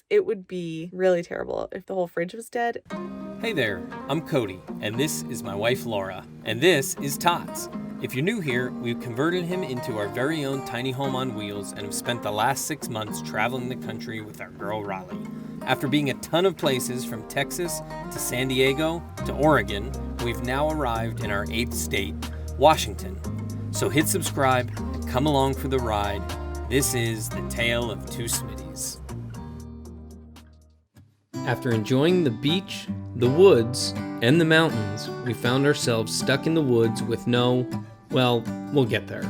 because it would be really terrible if the whole fridge was dead. Hey there, I'm Cody, and this is my wife Laura, and this is TOTS. If you're new here, we've converted him into our very own tiny home on wheels and have spent the last 6 months traveling the country with our girl Raleigh. After being a ton of places from Texas to San Diego to Oregon, we've now arrived in our 8th state, Washington. So hit subscribe and come along for the ride. This is the Tale of Two Smittys. After enjoying the beach, the woods, and the mountains, we found ourselves stuck in the woods with no, well, we'll get there.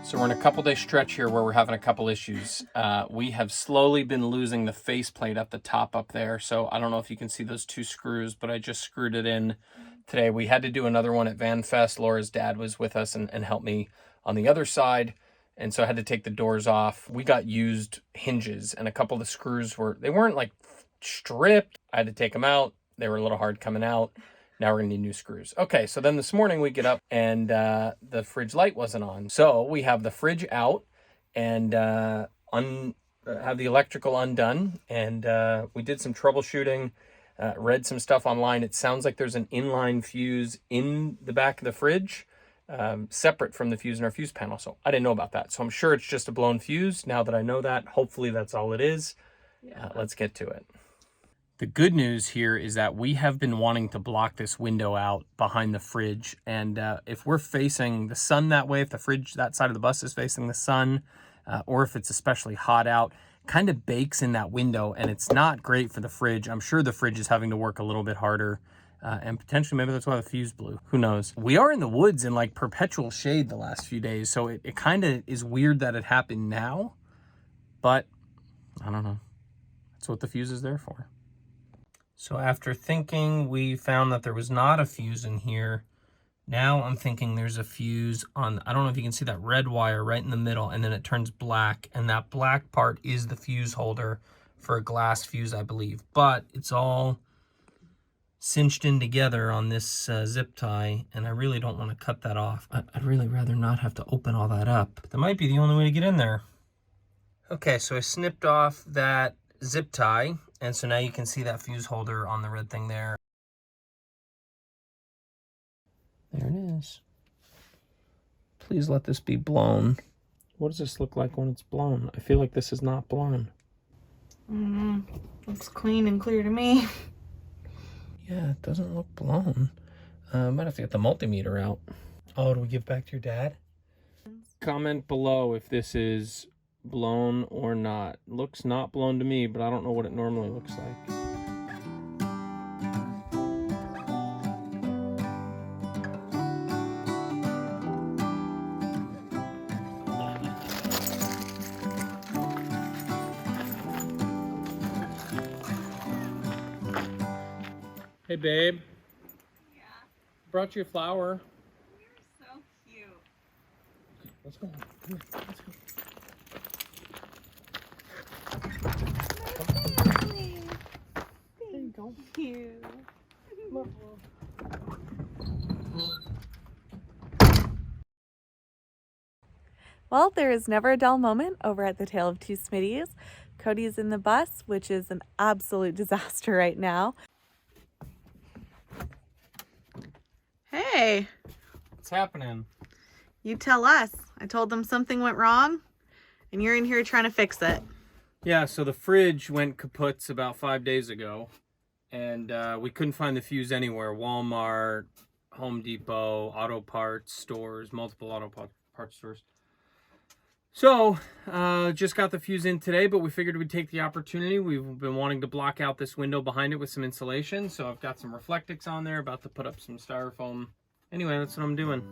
So we're in a couple-day stretch here where we're having a couple issues. We have slowly been losing the faceplate at the top up there, so I don't know if you can see those 2 screws, but I just screwed it in today. We had to do another one at Van Fest. Laura's dad was with us and helped me on the other side. And so I had to take the doors off. We got used hinges, and a couple of the screws they weren't like stripped. I had to take them out. They were a little hard coming out. Now we're gonna need new screws. Okay, so then this morning we get up and the fridge light wasn't on. So we have the fridge out and have the electrical undone. And we did some troubleshooting, read some stuff online. It sounds like there's an inline fuse in the back of the fridge, separate from the fuse in our fuse panel. So I didn't know about that. So I'm sure it's just a blown fuse. Now that I know that, hopefully that's all it is. Yeah. Let's get to it. The good news here is that we have been wanting to block this window out behind the fridge. And if we're facing the sun that way, if the fridge, that side of the bus is facing the sun, or if it's especially hot out, kind of bakes in that window and it's not great for the fridge. I'm sure the fridge is having to work a little bit harder. And potentially maybe that's why the fuse blew. Who knows? We are in the woods in like perpetual shade the last few days. So it kind of is weird that it happened now. But I don't know. That's what the fuse is there for. So after thinking, we found that there was not a fuse in here. Now I'm thinking there's a fuse on, I don't know if you can see that red wire right in the middle, and then it turns black. And that black part is the fuse holder for a glass fuse, I believe. But it's all cinched in together on this zip tie, and I really don't want to cut that off. I'd really rather not have to open all that up. That might be the only way to get in there. Okay, so I snipped off that zip tie, and so now you can see that fuse holder on the red thing there. There it is. Please let this be blown. What does this look like when it's blown? I feel like this is not blown. Looks clean and clear to me. Yeah, it doesn't look blown. Might have to get the multimeter out. Oh, do we give back to your dad? Comment below if this is blown or not. Looks not blown to me, but I don't know what it normally looks like. Hey, babe. Yeah? Brought you a flower. You're so cute. Let's go. Come here. Let's go. Thank you. Well, there is never a dull moment over at the Tale of Two Smittys. Cody's in the bus, which is an absolute disaster right now. Hey. What's happening? You tell us. I told them something went wrong, and you're in here trying to fix it. Yeah, so the fridge went kaput about 5 days ago, and we couldn't find the fuse anywhere. Walmart, Home Depot, auto parts stores, multiple auto parts stores. So, just got the fuse in today, but we figured we'd take the opportunity. We've been wanting to block out this window behind it with some insulation, so I've got some Reflectix on there, about to put up some styrofoam. Anyway, that's what I'm doing.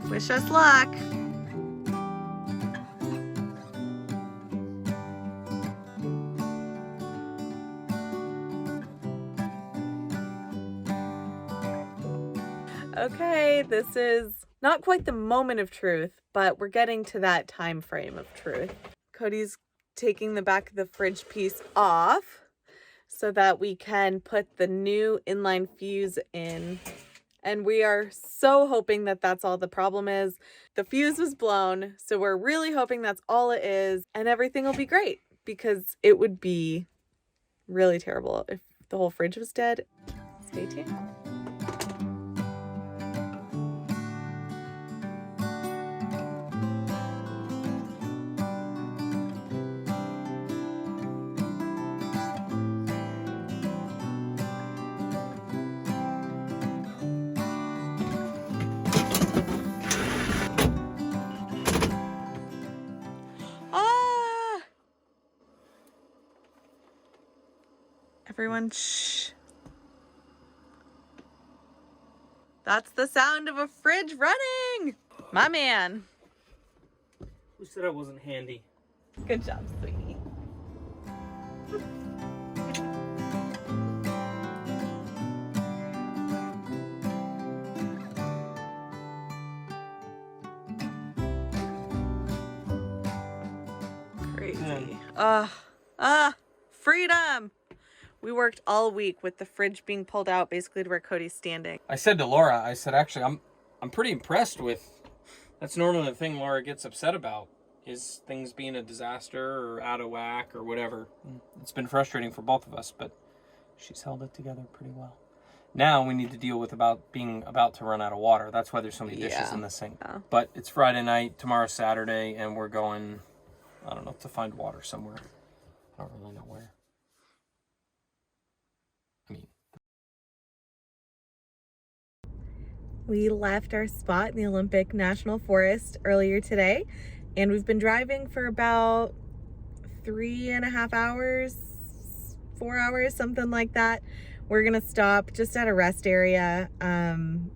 Wish us luck. Okay, this is not quite the moment of truth, but we're getting to that time frame of truth. Cody's taking the back of the fridge piece off so that we can put the new inline fuse in. And we are so hoping that that's all the problem is. The fuse was blown, so we're really hoping that's all it is, and everything will be great. because it would be really terrible if the whole fridge was dead. Stay tuned. Everyone, shh. That's the sound of a fridge running. My man. Who said I wasn't handy? Good job, sweetie. Crazy. Freedom. We worked all week with the fridge being pulled out basically to where Cody's standing. I said to Laura, I said, actually, I'm pretty impressed with, that's normally the thing Laura gets upset about, is things being a disaster or out of whack or whatever. It's been frustrating for both of us, but she's held it together pretty well. Now we need to deal with being about to run out of water. That's why there's so many dishes in the sink. Yeah. But it's Friday night, tomorrow's Saturday, and we're going, I don't know, to find water somewhere. I don't really know where. We left our spot in the Olympic National Forest earlier today, and we've been driving for about 3.5 hours, 4 hours, something like that. We're gonna stop just at a rest area.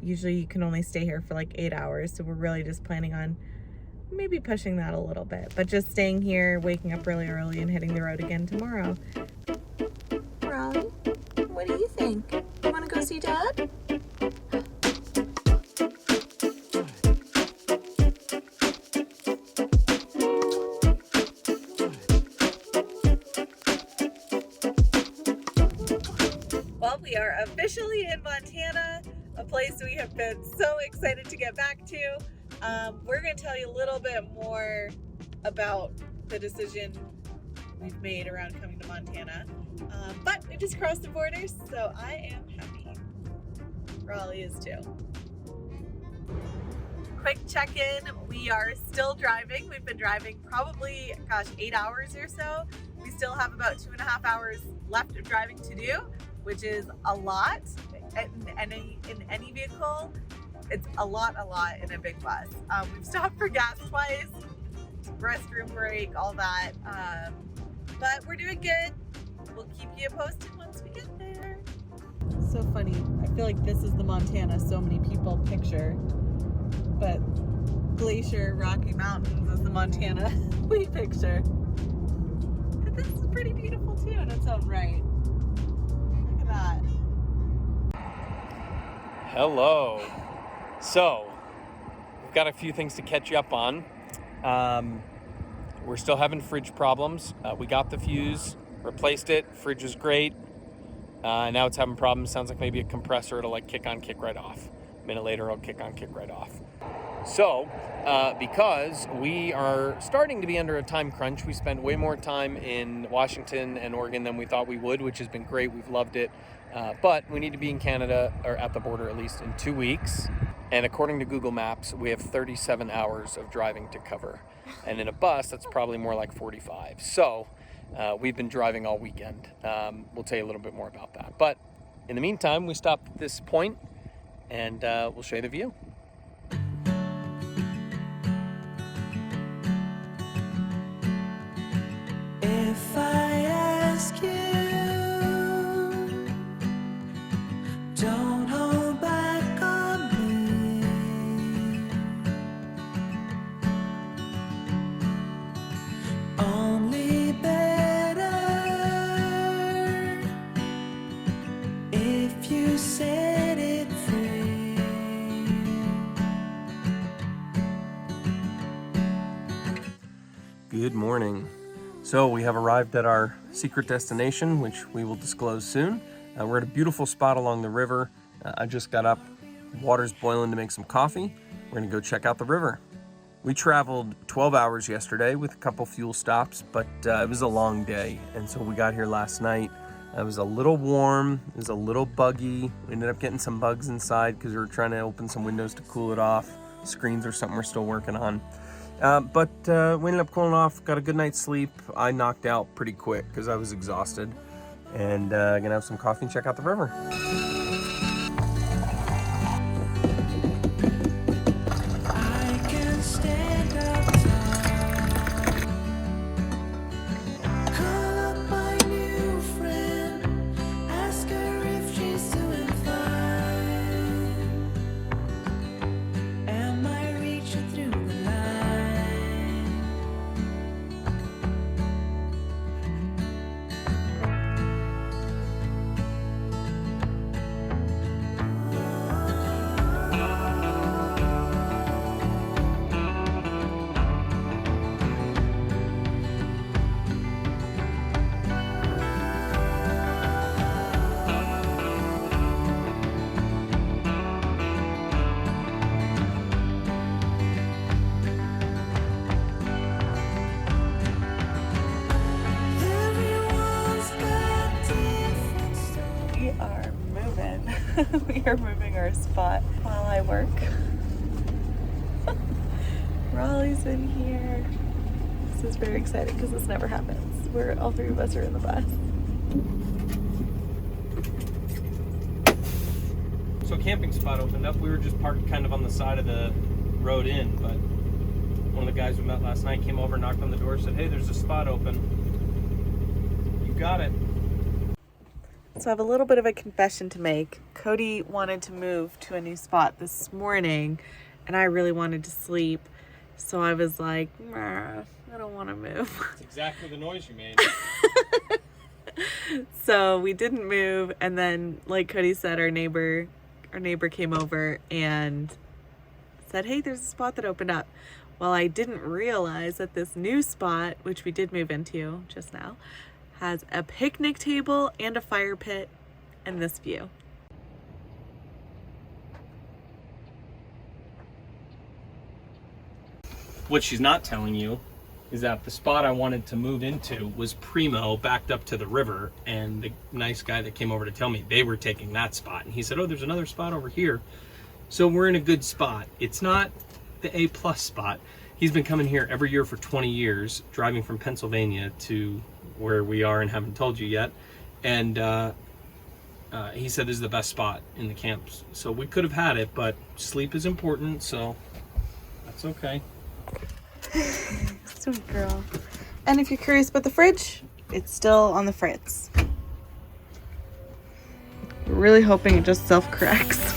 Usually you can only stay here for like 8 hours, so we're really just planning on maybe pushing that a little bit, but just staying here, waking up really early and hitting the road again tomorrow. Raleigh, what do you think? You wanna go see Dad? We are officially in Montana, a place we have been so excited to get back to. We're going to tell you a little bit more about the decision we've made around coming to Montana. But we just crossed the border, so I am happy. Raleigh is too. Quick check-in, we are still driving. We've been driving probably, 8 hours or so. We still have about 2.5 hours left of driving to do, which is a lot in any vehicle. It's a lot in a big bus. We've stopped for gas twice, restroom break, all that. But we're doing good. We'll keep you posted once we get there. So funny. I feel like this is the Montana so many people picture, but Glacier, Rocky Mountains is the Montana we picture. But this is pretty beautiful too in its own right. That. Hello. So, we've got a few things to catch you up on. We're still having fridge problems. We got the fuse, replaced it. Fridge was great. Now it's having problems. Sounds like maybe a compressor. It'll like kick on, kick right off. A minute later, it'll kick on, kick right off. So, because we are starting to be under a time crunch, we spent way more time in Washington and Oregon than we thought we would, which has been great. We've loved it. But we need to be in Canada, or at the border at least, in 2 weeks. And according to Google Maps, we have 37 hours of driving to cover. And in a bus, that's probably more like 45. So we've been driving all weekend. We'll tell you a little bit more about that. But in the meantime, we stopped at this point, and we'll show you the view. If I ask you, don't hold back on me. Only better if you set it free. Good morning. So we have arrived at our secret destination, which we will disclose soon. We're at a beautiful spot along the river. I just got up, water's boiling to make some coffee. We're gonna go check out the river. We traveled 12 hours yesterday with a couple fuel stops, but it was a long day. And so we got here last night. It was a little warm, it was a little buggy. We ended up getting some bugs inside because we were trying to open some windows to cool it off. Screens are something we're still working on. But we ended up cooling off, got a good night's sleep. I knocked out pretty quick because I was exhausted. And gonna have some coffee and check out the river. I can stand outside. Call up my new friend, ask her if she's doing fine. Am I reaching through the line? Everyone's got different stories. We are moving. We are moving our spot while I work. Raleigh's in here. This is very exciting because this never happens. All three of us are in the bus. So camping spot opened up. We were just parked kind of on the side of the road in, but one of the guys we met last night came over, knocked on the door, said, "Hey, there's a spot open. You got it." So I have a little bit of a confession to make. Cody wanted to move to a new spot this morning, and I really wanted to sleep. So I was like, "Nah, I don't want to move." That's exactly the noise you made. So we didn't move, and then, like Cody said, our neighbor came over and said, "Hey, there's a spot that opened up." Well, I didn't realize that this new spot, which we did move into just now, has a picnic table and a fire pit and this view. What she's not telling you is that the spot I wanted to move into was primo, backed up to the river, and the nice guy that came over to tell me they were taking that spot, and he said, "Oh, there's another spot over here." So we're in a good spot. It's not the A+ spot. He's been coming here every year for 20 years, driving from Pennsylvania to where we are and haven't told you yet. And he said this is the best spot in the camps. So we could have had it, but sleep is important, so that's okay. Sweet girl. And if you're curious about the fridge, it's still on the fritz. We're really hoping it just self-corrects.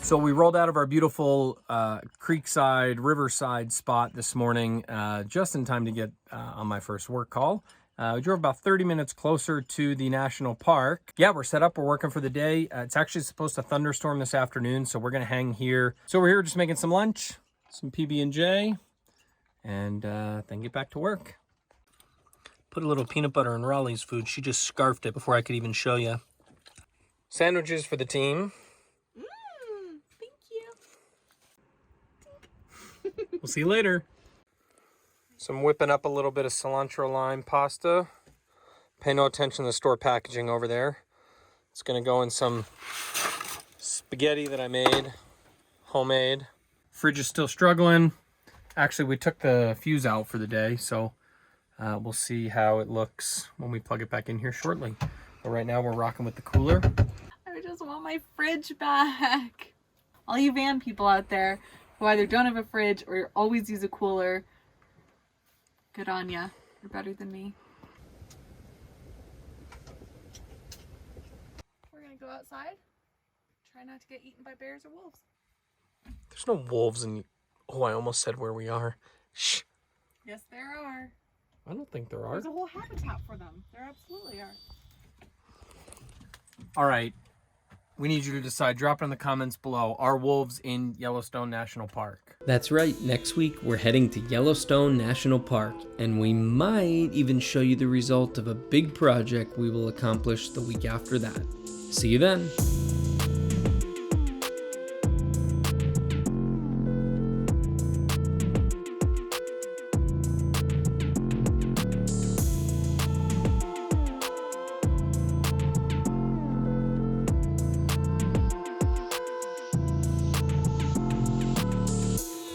So we rolled out of our beautiful creekside, riverside spot this morning, just in time to get on my first work call. We drove about 30 minutes closer to the national park. Yeah, we're set up, we're working for the day. It's actually supposed to thunderstorm this afternoon, so we're gonna hang here. So we're here just making some lunch, some PB&J, and then get back to work. Put a little peanut butter in Raleigh's food. She just scarfed it before I could even show you. Sandwiches for the team. We'll see you later. So I'm whipping up a little bit of cilantro lime pasta. Pay no attention to the store packaging over there. It's gonna go in some spaghetti that I made, homemade. Fridge is still struggling. Actually, we took the fuse out for the day, so we'll see how it looks when we plug it back in here shortly. But right now we're rocking with the cooler. I just want my fridge back. All you van people out there who either don't have a fridge or always use a cooler, good on ya. You're better than me. We're gonna go outside. Try not to get eaten by bears or wolves. There's no wolves in... Oh, I almost said where we are. Shh. Yes, there are. I don't think there are. There's a whole habitat for them. There absolutely are. All right. we need you to decide. Drop it in the comments below. Are wolves in Yellowstone National Park? That's right, next week we're heading to Yellowstone National Park, and we might even show you the result of a big project we will accomplish the week after that. See you then!